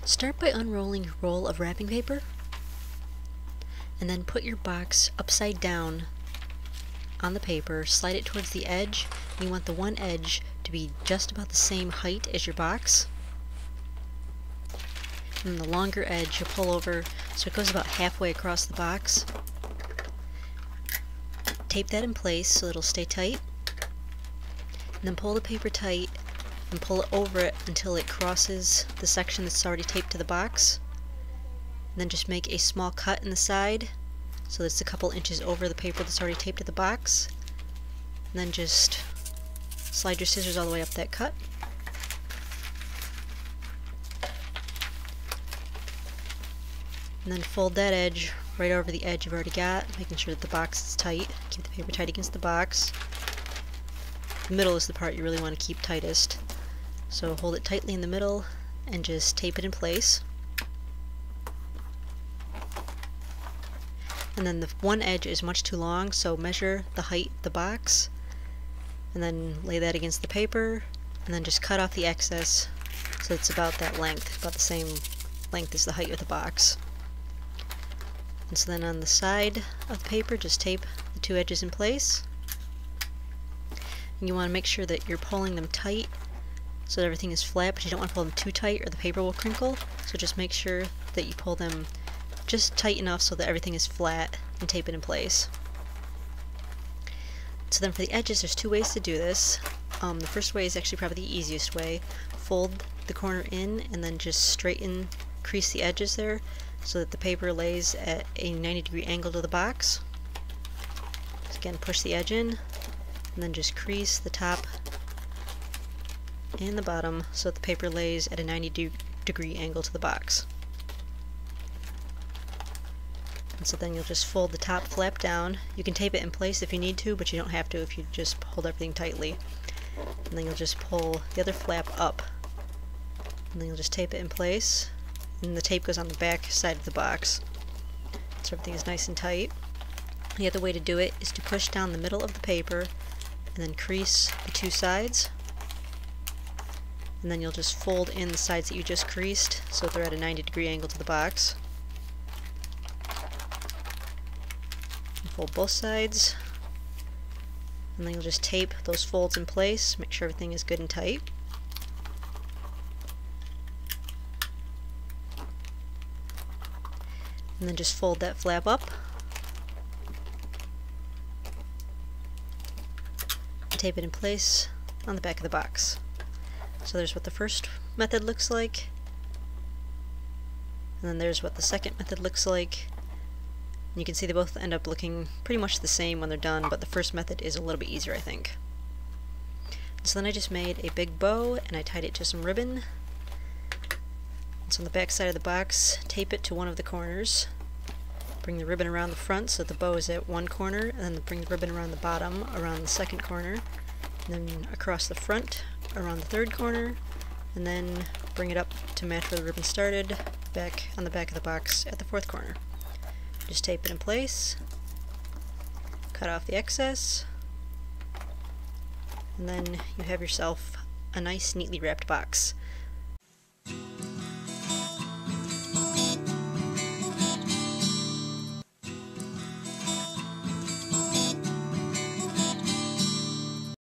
Start by unrolling your roll of wrapping paper, and then put your box upside down on the paper, slide it towards the edge. You want the one edge to be just about the same height as your box. And the longer edge you'll pull over so it goes about halfway across the box. Tape that in place so it'll stay tight. And then pull the paper tight and pull it over it until it crosses the section that's already taped to the box. And then just make a small cut in the side so that's a couple inches over the paper that's already taped to the box. And then just slide your scissors all the way up that cut. And then fold that edge right over the edge you've already got, making sure that the box is tight. Keep the paper tight against the box. The middle is the part you really want to keep tightest. So hold it tightly in the middle and just tape it in place. And then the one edge is much too long, so measure the height of the box and then lay that against the paper and then just cut off the excess so it's about that length, about the same length as the height of the box. And so then on the side of the paper, just tape the two edges in place. And you want to make sure that you're pulling them tight so that everything is flat, but you don't want to pull them too tight or the paper will crinkle. So just make sure that you pull them just tight enough so that everything is flat and tape it in place. So then for the edges, there's two ways to do this. The first way is actually probably the easiest way. Fold the corner in and then just straighten, crease the edges there so that the paper lays at a 90-degree angle to the box. Just again, push the edge in and then just crease the top and the bottom so that the paper lays at a 90-degree angle to the box. And so then you'll just fold the top flap down. You can tape it in place if you need to, but you don't have to if you just hold everything tightly. And then you'll just pull the other flap up. And then you'll just tape it in place. And the tape goes on the back side of the box. So everything is nice and tight. The other way to do it is to push down the middle of the paper and then crease the two sides. And then you'll just fold in the sides that you just creased so they're at a 90-degree angle to the box. Fold both sides, and then you'll just tape those folds in place, make sure everything is good and tight. And then just fold that flap up and tape it in place on the back of the box. So there's what the first method looks like, and then there's what the second method looks like. You can see they both end up looking pretty much the same when they're done, but the first method is a little bit easier, I think. So then I just made a big bow and I tied it to some ribbon. So on the back side of the box, tape it to one of the corners. Bring the ribbon around the front so the bow is at one corner, and then bring the ribbon around the bottom around the second corner, and then across the front around the third corner, and then bring it up to match where the ribbon started, back on the back of the box at the fourth corner. Just tape it in place, cut off the excess, and then you have yourself a nice neatly wrapped box.